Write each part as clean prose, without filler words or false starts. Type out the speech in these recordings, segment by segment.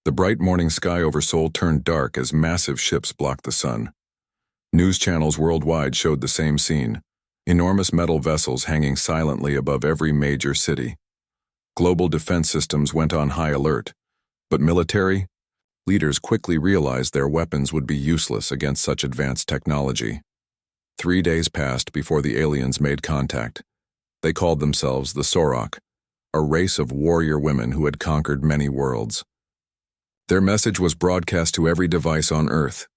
The bright morning sky over Seoul turned dark as massive ships blocked the sun. News channels worldwide showed the same scene, enormous metal vessels hanging silently above every major city. Global defense systems went on high alert, but military leaders quickly realized their weapons would be useless against such advanced technology. 3 days passed before the aliens made contact. They called themselves the Sorok, a race of warrior women who had conquered many worlds. Their message was broadcast to every device on Earth.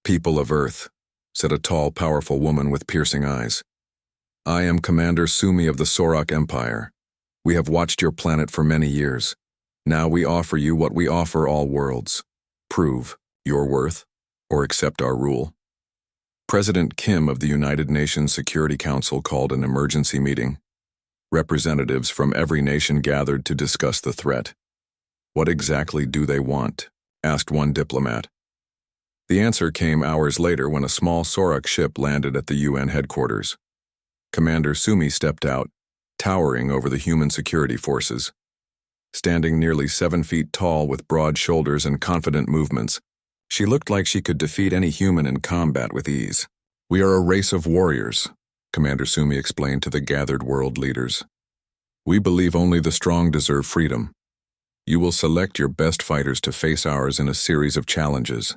"People of Earth," said a tall, powerful woman with piercing eyes. "I am Commander Sumi of the Sorok Empire. We have watched your planet for many years. Now we offer you what we offer all worlds. Prove your worth, or accept our rule." President Kim of the United Nations Security Council called an emergency meeting. Representatives from every nation gathered to discuss the threat. "What exactly do they want?" asked one diplomat. The answer came hours later when a small Sorok ship landed at the UN headquarters. Commander Sumi stepped out, towering over the human security forces. Standing nearly 7 feet tall with broad shoulders and confident movements, she looked like she could defeat any human in combat with ease. "We are a race of warriors," Commander Sumi explained to the gathered world leaders. "We believe only the strong deserve freedom. You will select your best fighters to face ours in a series of challenges.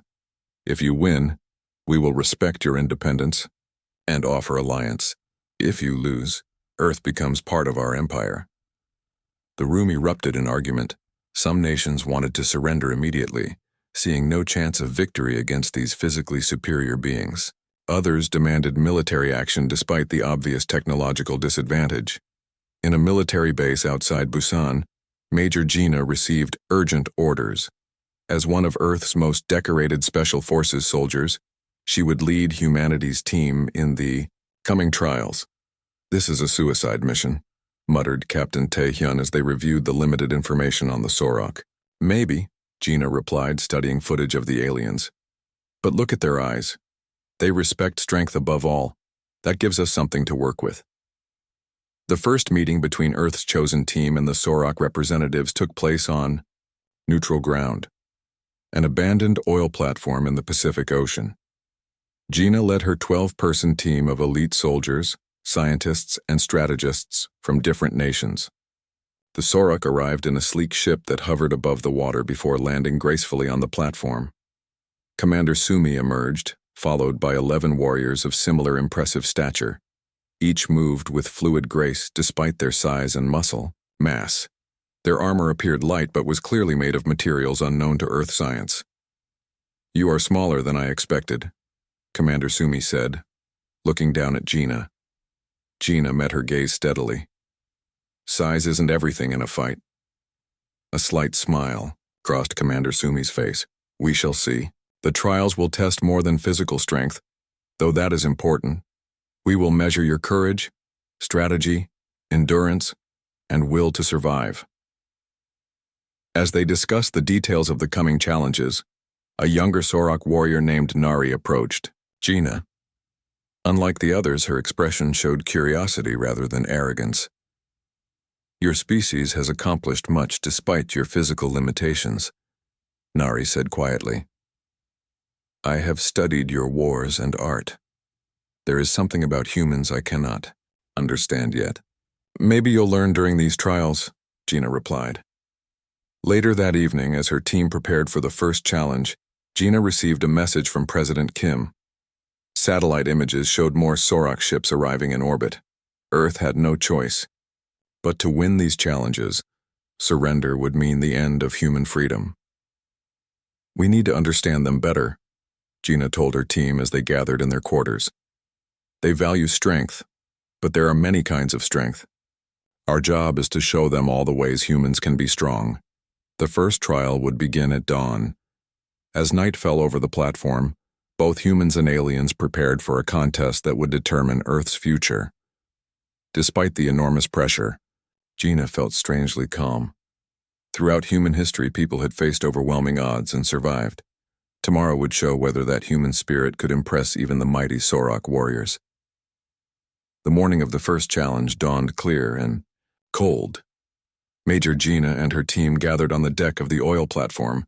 If you win, we will respect your independence and offer alliance. If you lose, Earth becomes part of our empire." The room erupted in argument. Some nations wanted to surrender immediately, seeing no chance of victory against these physically superior beings. Others demanded military action despite the obvious technological disadvantage. In a military base outside Busan, Major Gina received urgent orders. As one of Earth's most decorated Special Forces soldiers, she would lead humanity's team in the coming trials. "This is a suicide mission," muttered Captain Tae-hyun as they reviewed the limited information on the Sorok. "Maybe," Gina replied, studying footage of the aliens. "But look at their eyes. They respect strength above all. That gives us something to work with." The first meeting between Earth's chosen team and the Sorok representatives took place on neutral ground, an abandoned oil platform in the Pacific Ocean. Gina led her 12-person team of elite soldiers, scientists, and strategists from different nations. The Sorok arrived in a sleek ship that hovered above the water before landing gracefully on the platform. Commander Sumi emerged, followed by 11 warriors of similar impressive stature. Each moved with fluid grace despite their size and muscle mass. Their armor appeared light but was clearly made of materials unknown to Earth science. "You are smaller than I expected," Commander Sumi said, looking down at Gina. Gina met her gaze steadily. "Size isn't everything in a fight." A slight smile crossed Commander Sumi's face. "We shall see. The trials will test more than physical strength, though that is important. We will measure your courage, strategy, endurance, and will to survive." As they discussed the details of the coming challenges, a younger Sorok warrior named Nari approached Gina. Unlike the others, her expression showed curiosity rather than arrogance. "Your species has accomplished much despite your physical limitations," Nari said quietly. "I have studied your wars and art. There is something about humans I cannot understand yet." "Maybe you'll learn during these trials," Gina replied. Later that evening, as her team prepared for the first challenge, Gina received a message from President Kim. Satellite images showed more Sorok ships arriving in orbit. Earth had no choice. But to win these challenges, surrender would mean the end of human freedom. "We need to understand them better," Gina told her team as they gathered in their quarters. "They value strength, but there are many kinds of strength. Our job is to show them all the ways humans can be strong." The first trial would begin at dawn. As night fell over the platform, both humans and aliens prepared for a contest that would determine Earth's future. Despite the enormous pressure, Gina felt strangely calm. Throughout human history, people had faced overwhelming odds and survived. Tomorrow would show whether that human spirit could impress even the mighty Sorok warriors. The morning of the first challenge dawned clear and cold. Major Gina and her team gathered on the deck of the oil platform,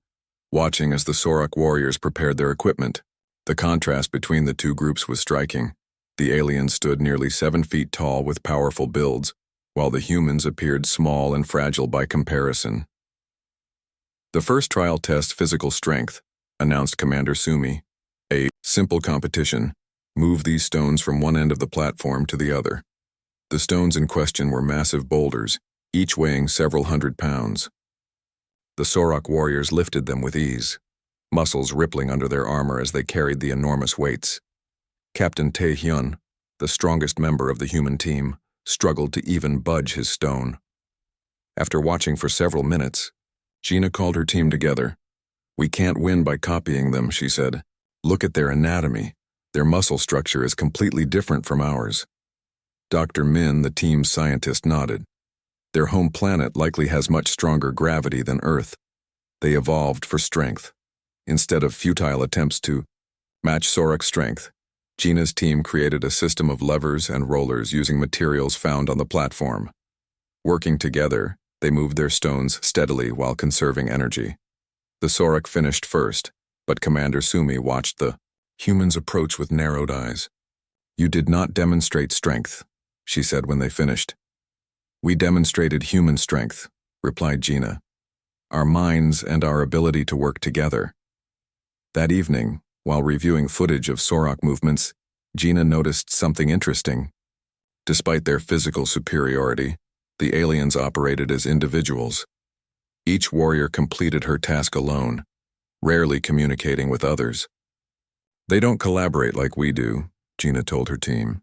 watching as the Sorok warriors prepared their equipment. The contrast between the two groups was striking. The aliens stood nearly 7 feet tall with powerful builds, while the humans appeared small and fragile by comparison. The first trial tests physical strength, announced Commander Sumi. A simple competition. Move these stones from one end of the platform to the other. The stones in question were massive boulders, each weighing several hundred pounds. The Sorok warriors lifted them with ease, muscles rippling under their armor as they carried the enormous weights. Captain Tae-hyun, the strongest member of the human team, struggled to even budge his stone. After watching for several minutes, Gina called her team together. "We can't win by copying them," she said. "Look at their anatomy. Their muscle structure is completely different from ours." Dr. Min, the team's scientist, nodded. "Their home planet likely has much stronger gravity than Earth. They evolved for strength. Instead of futile attempts to match Sorok's strength, Gina's team created a system of levers and rollers using materials found on the platform. Working together, they moved their stones steadily while conserving energy. The Sorok finished first, but Commander Sumi watched the humans approach with narrowed eyes. "You did not demonstrate strength," she said when they finished. "We demonstrated human strength," replied Gina. "Our minds and our ability to work together." That evening, while reviewing footage of Sorok movements, Gina noticed something interesting. Despite their physical superiority, the aliens operated as individuals. Each warrior completed her task alone, rarely communicating with others. "They don't collaborate like we do," Gina told her team.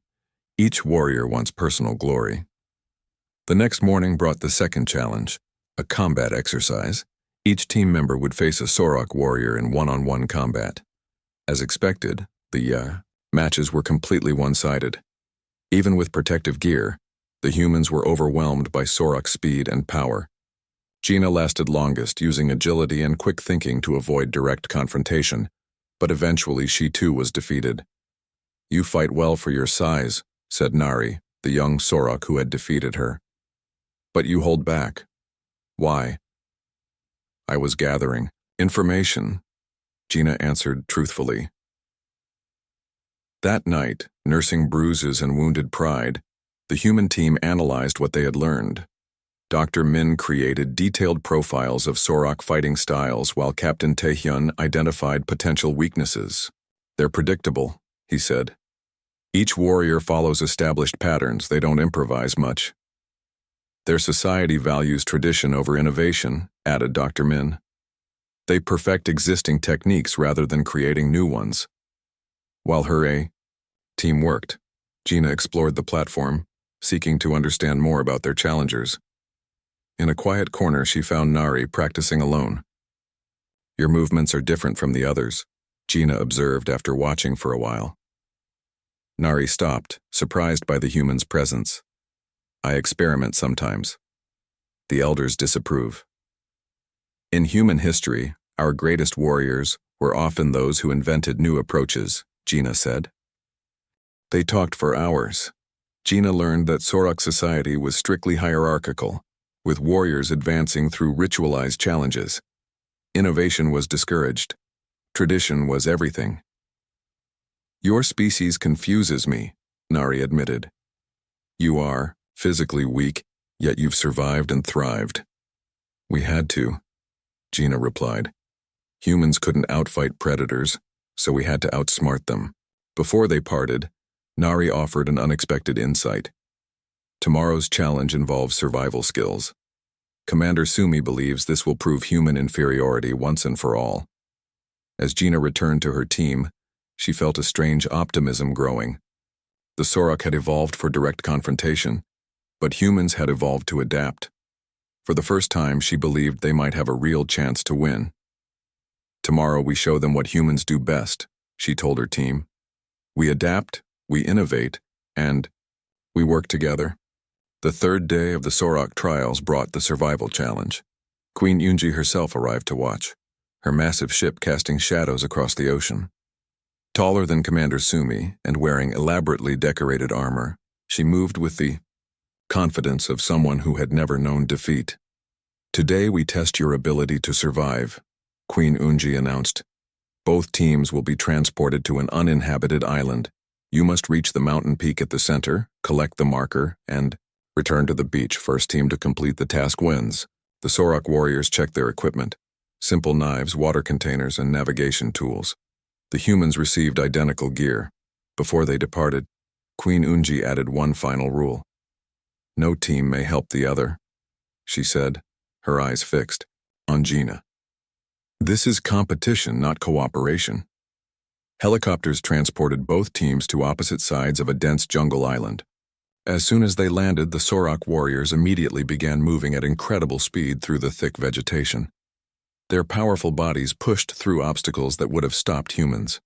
"Each warrior wants personal glory." The next morning brought the second challenge, a combat exercise. Each team member would face a Sorok warrior in one-on-one combat. As expected, the matches were completely one-sided. Even with protective gear, the humans were overwhelmed by Sorok's speed and power. Gina lasted longest, using agility and quick thinking to avoid direct confrontation, but eventually she too was defeated. "You fight well for your size," said Nari, the young Sorok who had defeated her. "But you hold back. Why?" "I was gathering information," Gina answered truthfully. That night, nursing bruises and wounded pride, the human team analyzed what they had learned. Dr. Min created detailed profiles of Sorok fighting styles while Captain Tae-hyun identified potential weaknesses. "They're predictable," he said. "Each warrior follows established patterns, they don't improvise much." "Their society values tradition over innovation," added Dr. Min. "They perfect existing techniques rather than creating new ones." While her team worked, Gina explored the platform, seeking to understand more about their challengers. In a quiet corner, she found Nari practicing alone. "Your movements are different from the others," Gina observed after watching for a while. Nari stopped, surprised by the human's presence. "I experiment sometimes." The elders disapprove. "In human history, our greatest warriors were often those who invented new approaches," Gina said. They talked for hours. Gina learned that Sorok society was strictly hierarchical, with warriors advancing through ritualized challenges. Innovation was discouraged. Tradition was everything. "Your species confuses me," Nari admitted. "You are physically weak, yet you've survived and thrived." "We had to," Gina replied. "Humans couldn't outfight predators, so we had to outsmart them." Before they parted, Nari offered an unexpected insight. "Tomorrow's challenge involves survival skills. Commander Sumi believes this will prove human inferiority once and for all." As Gina returned to her team, she felt a strange optimism growing. The Sorok had evolved for direct confrontation, but humans had evolved to adapt. For the first time, she believed they might have a real chance to win. "Tomorrow we show them what humans do best," she told her team. "We adapt, we innovate, and we work together." The third day of the Sorok trials brought the survival challenge. Queen Yunji herself arrived to watch, her massive ship casting shadows across the ocean. Taller than Commander Sumi and wearing elaborately decorated armor, she moved with the confidence of someone who had never known defeat. "Today we test your ability to survive," Queen Unji announced. Both teams will be transported to an uninhabited island. You must reach the mountain peak at the center, collect the marker, and return to the beach. First team to complete the task wins. The Sorok warriors checked their equipment. Simple knives, water containers, and navigation tools. The humans received identical gear. Before they departed, Queen Unji added one final rule. No team may help the other, she said, her eyes fixed on Gina. This is competition, not cooperation. Helicopters transported both teams to opposite sides of a dense jungle island. As soon as they landed, the Sorok warriors immediately began moving at incredible speed through the thick vegetation. Their powerful bodies pushed through obstacles that would have stopped humans.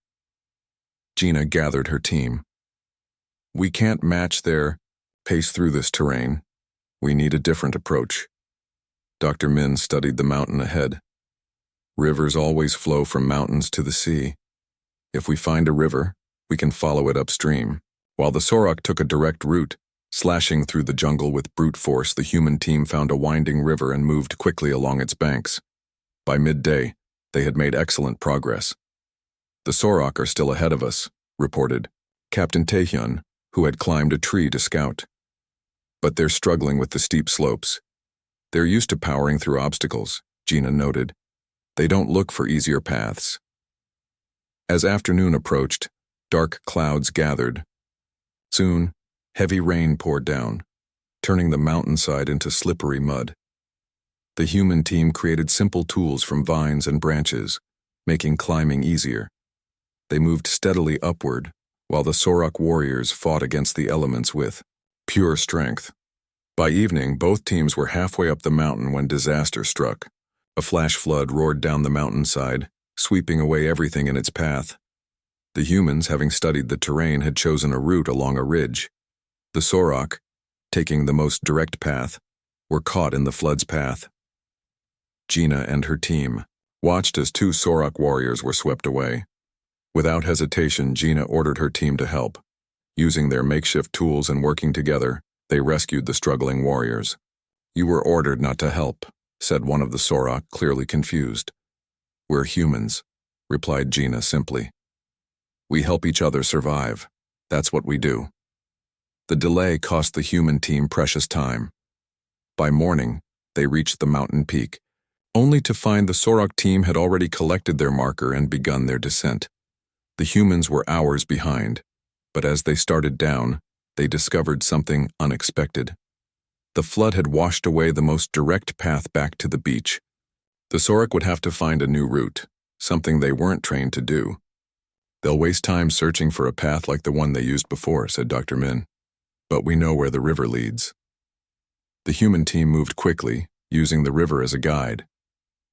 Gina gathered her team. We can't match their pace through this terrain. We need a different approach. Dr. Min studied the mountain ahead. Rivers always flow from mountains to the sea. If we find a river, we can follow it upstream. While the Sorok took a direct route, slashing through the jungle with brute force, the human team found a winding river and moved quickly along its banks. By midday, they had made excellent progress. The Sorok are still ahead of us, reported Captain Taehyun, who had climbed a tree to scout. But they're struggling with the steep slopes. They're used to powering through obstacles, Gina noted. They don't look for easier paths. As afternoon approached, dark clouds gathered. Soon, heavy rain poured down, turning the mountainside into slippery mud. The human team created simple tools from vines and branches, making climbing easier. They moved steadily upward, while the Sorok warriors fought against the elements with pure strength. By evening, both teams were halfway up the mountain when disaster struck. A flash flood roared down the mountainside, sweeping away everything in its path. The humans, having studied the terrain, had chosen a route along a ridge. The Sorok, taking the most direct path, were caught in the flood's path. Gina and her team watched as two Sorok warriors were swept away. Without hesitation, Gina ordered her team to help. Using their makeshift tools and working together, they rescued the struggling warriors. You were ordered not to help, said one of the Sorok, clearly confused. We're humans, replied Gina simply. We help each other survive. That's what we do. The delay cost the human team precious time. By morning, they reached the mountain peak, only to find the Sorok team had already collected their marker and begun their descent. The humans were hours behind, but as they started down, they discovered something unexpected. The flood had washed away the most direct path back to the beach. The Sorok would have to find a new route, something they weren't trained to do. They'll waste time searching for a path like the one they used before, said Dr. Min. But we know where the river leads. The human team moved quickly, using the river as a guide.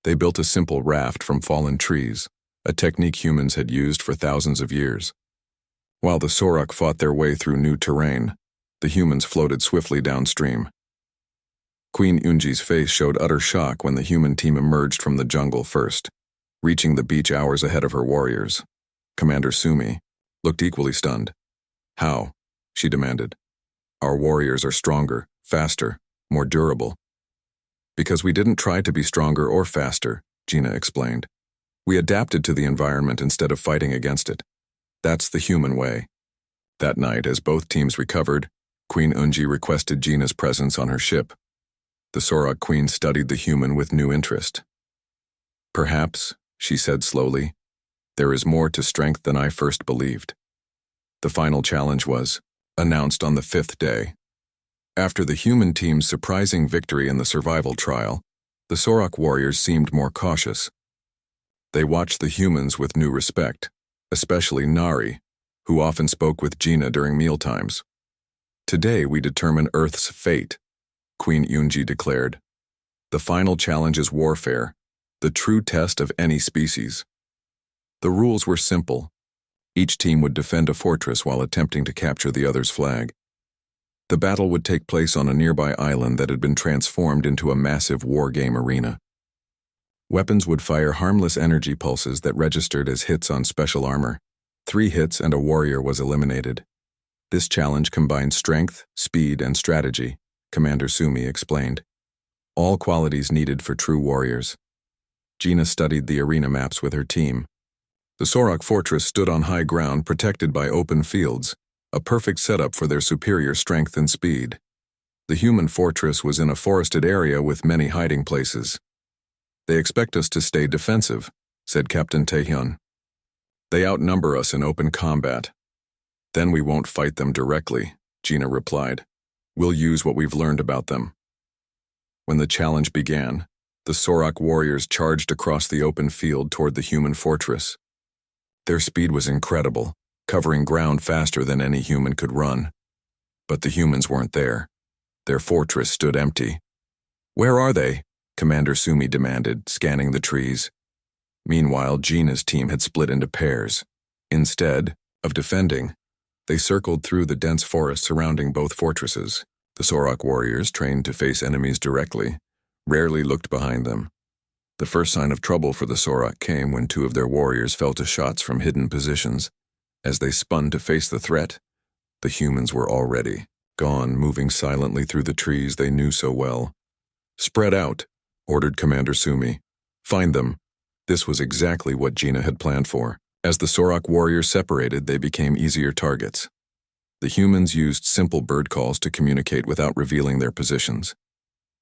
They built a simple raft from fallen trees, a technique humans had used for thousands of years. While the Sorok fought their way through new terrain, the humans floated swiftly downstream. Queen Unji's face showed utter shock when the human team emerged from the jungle first, reaching the beach hours ahead of her warriors. Commander Sumi looked equally stunned. How? She demanded. Our warriors are stronger, faster, more durable. Because we didn't try to be stronger or faster, Gina explained. We adapted to the environment instead of fighting against it. That's the human way. That night, as both teams recovered, Queen Unji requested Gina's presence on her ship. The Sorok Queen studied the human with new interest. Perhaps, she said slowly, there is more to strength than I first believed. The final challenge was announced on the 5th day. After the human team's surprising victory in the survival trial, the Sorok warriors seemed more cautious. They watched the humans with new respect, especially Nari, who often spoke with Gina during mealtimes. Today we determine Earth's fate, Queen Unji declared. The final challenge is warfare, the true test of any species. The rules were simple. Each team would defend a fortress while attempting to capture the other's flag. The battle would take place on a nearby island that had been transformed into a massive war game arena. Weapons would fire harmless energy pulses that registered as hits on special armor. 3 hits and a warrior was eliminated. This challenge combined strength, speed, and strategy, Commander Sumi explained. All qualities needed for true warriors. Gina studied the arena maps with her team. The Sorok fortress stood on high ground protected by open fields, a perfect setup for their superior strength and speed. The human fortress was in a forested area with many hiding places. "They expect us to stay defensive," said Captain Taehyun. "They outnumber us in open combat." "Then we won't fight them directly," Gina replied. "We'll use what we've learned about them." When the challenge began, the Sorok warriors charged across the open field toward the human fortress. Their speed was incredible, covering ground faster than any human could run. But the humans weren't there. Their fortress stood empty. "Where are they?" Commander Sumi demanded, scanning the trees. Meanwhile, Gina's team had split into pairs. Instead of defending, they circled through the dense forest surrounding both fortresses. The Sorok warriors, trained to face enemies directly, rarely looked behind them. The first sign of trouble for the Sorok came when two of their warriors fell to shots from hidden positions. As they spun to face the threat, the humans were already gone, moving silently through the trees they knew so well. "Spread out," ordered Commander Sumi. "Find them." This was exactly what Gina had planned for. As the Sorok warriors separated, they became easier targets. The humans used simple bird calls to communicate without revealing their positions.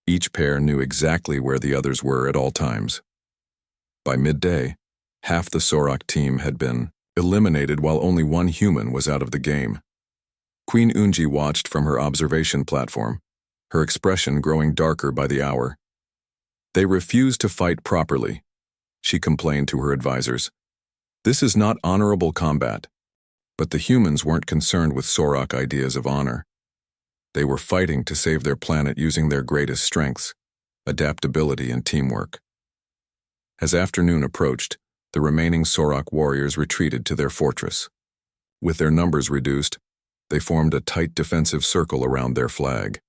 Each pair knew exactly where the others were at all times. By midday, half the Sorok team had been eliminated while only one human was out of the game. Queen Unji watched from her observation platform, her expression growing darker by the hour. "They refuse to fight properly," she complained to her advisors. "This is not honorable combat." But the humans weren't concerned with Sorok ideas of honor. They were fighting to save their planet using their greatest strengths, adaptability and teamwork. As afternoon approached, the remaining Sorok warriors retreated to their fortress. With their numbers reduced, they formed a tight defensive circle around their flag.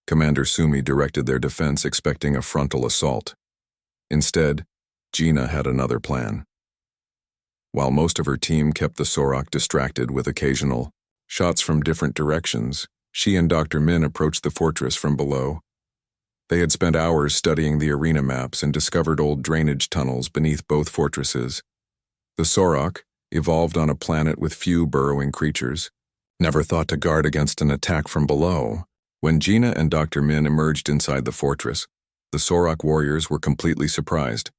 Commander Sumi directed their defense, expecting a frontal assault. Instead, Gina had another plan. While most of her team kept the Sorok distracted with occasional shots from different directions, she and Dr. Min approached the fortress from below. They had spent hours studying the arena maps and discovered old drainage tunnels beneath both fortresses. The Sorok, evolved on a planet with few burrowing creatures, never thought to guard against an attack from below. When Gina and Dr. Min emerged inside the fortress, the Sorok warriors were completely surprised.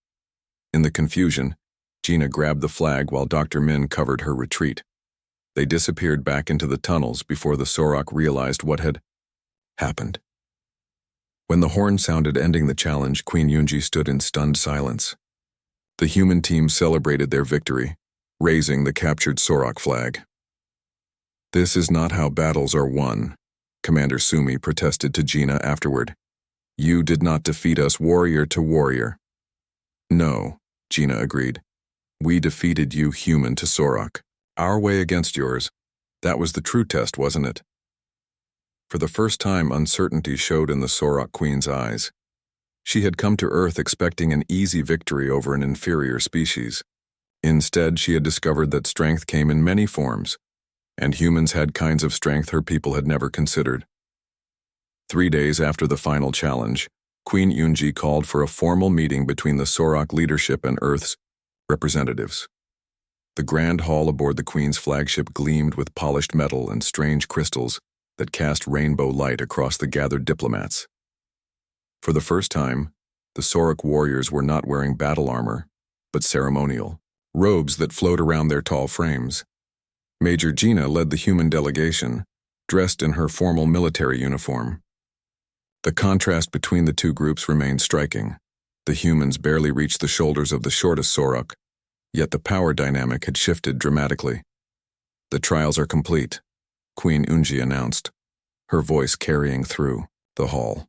In the confusion, Gina grabbed the flag while Dr. Min covered her retreat. They disappeared back into the tunnels before the Sorok realized what had happened. When the horn sounded ending the challenge, Queen Yunji stood in stunned silence. The human team celebrated their victory, raising the captured Sorok flag. "This is not how battles are won," Commander Sumi protested to Gina afterward. "You did not defeat us warrior to warrior." "No," Gina agreed. "We defeated you human to Sorok. Our way against yours. That was the true test, wasn't it?" For the first time, uncertainty showed in the Sorok Queen's eyes. She had come to Earth expecting an easy victory over an inferior species. Instead, she had discovered that strength came in many forms, and humans had kinds of strength her people had never considered. 3 days after the final challenge, Queen Yunji called for a formal meeting between the Sorok leadership and Earth's representatives. The grand hall aboard the Queen's flagship gleamed with polished metal and strange crystals that cast rainbow light across the gathered diplomats. For the first time, the Sorok warriors were not wearing battle armor, but ceremonial robes that flowed around their tall frames. Major Gina led the human delegation, dressed in her formal military uniform. The contrast between the two groups remained striking. The humans barely reached the shoulders of the shortest Sorok, yet the power dynamic had shifted dramatically. "The trials are complete," Queen Unji announced, her voice carrying through the hall.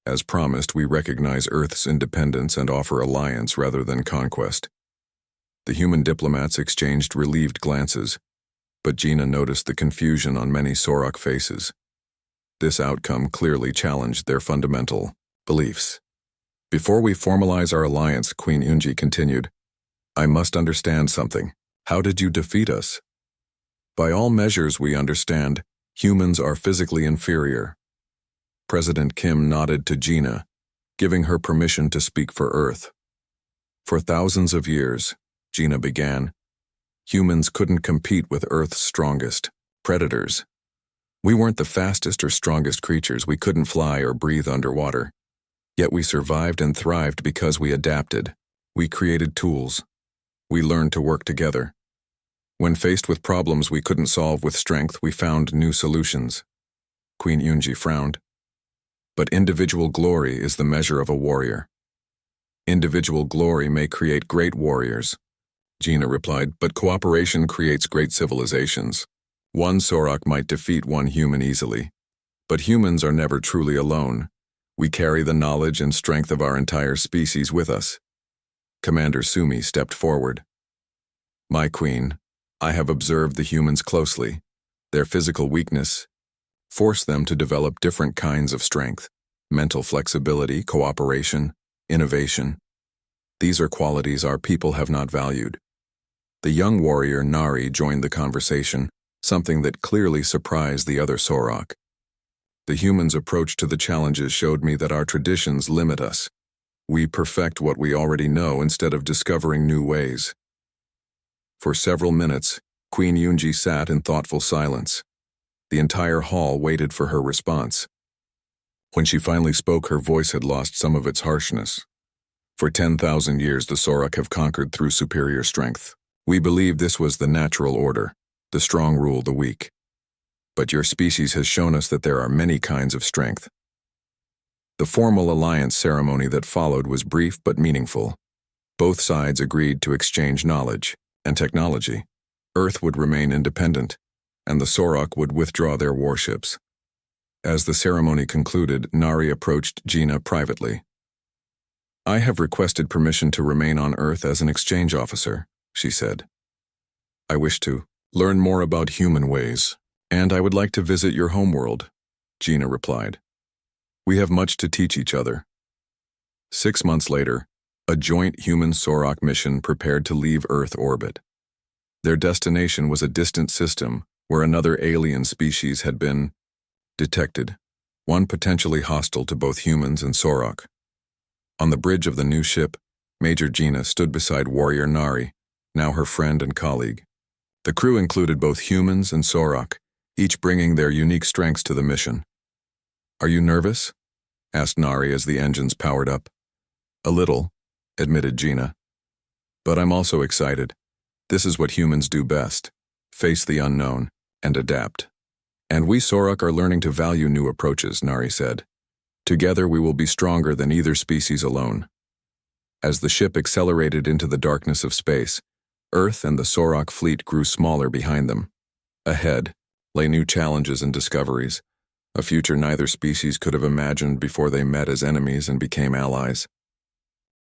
"As promised, we recognize Earth's independence and offer alliance rather than conquest." The human diplomats exchanged relieved glances, but Gina noticed the confusion on many Sorok faces. This outcome clearly challenged their fundamental beliefs. "Before we formalize our alliance," Queen Unji continued, "I must understand something. How did you defeat us?" "By all measures we understand, humans are physically inferior." President Kim nodded to Gina, giving her permission to speak for Earth. For thousands of years, Gina began, humans couldn't compete with Earth's strongest predators. We weren't the fastest or strongest creatures, we couldn't fly or breathe underwater. Yet we survived and thrived because we adapted. We created tools. We learned to work together. When faced with problems we couldn't solve with strength, we found new solutions. Queen Yunji frowned. But individual glory is the measure of a warrior. Individual glory may create great warriors, Gina replied, but cooperation creates great civilizations. One Sorok might defeat one human easily. But humans are never truly alone. We carry the knowledge and strength of our entire species with us. Commander Sumi stepped forward. My queen, I have observed the humans closely. Their physical weakness forced them to develop different kinds of strength, mental flexibility, cooperation, innovation. These are qualities our people have not valued. The young warrior Nari joined the conversation, something that clearly surprised the other Sorok. The humans' approach to the challenges showed me that our traditions limit us. We perfect what we already know instead of discovering new ways. For several minutes, Queen Yunji sat in thoughtful silence. The entire hall waited for her response. When she finally spoke, her voice had lost some of its harshness. For 10,000 years, the Sorok have conquered through superior strength. We believe this was the natural order. The strong rule the weak. But your species has shown us that there are many kinds of strength. The formal alliance ceremony that followed was brief but meaningful. Both sides agreed to exchange knowledge and technology. Earth would remain independent, and the Sorok would withdraw their warships. As the ceremony concluded, Nari approached Gina privately. I have requested permission to remain on Earth as an exchange officer, she said. I wish to learn more about human ways, and I would like to visit your homeworld, Gina replied. We have much to teach each other. 6 months later, a joint human-Sorok mission prepared to leave Earth orbit. Their destination was a distant system where another alien species had been detected, one potentially hostile to both humans and Sorok. On the bridge of the new ship, Major Gina stood beside warrior Nari, now her friend and colleague. The crew included both humans and Sorok, each bringing their unique strengths to the mission. Are you nervous? Asked Nari as the engines powered up. A little, admitted Gina. But I'm also excited. This is what humans do best, face the unknown and adapt. And we Sorok are learning to value new approaches, Nari said. Together we will be stronger than either species alone. As the ship accelerated into the darkness of space, Earth and the Sorok fleet grew smaller behind them. Ahead lay new challenges and discoveries, a future neither species could have imagined before they met as enemies and became allies.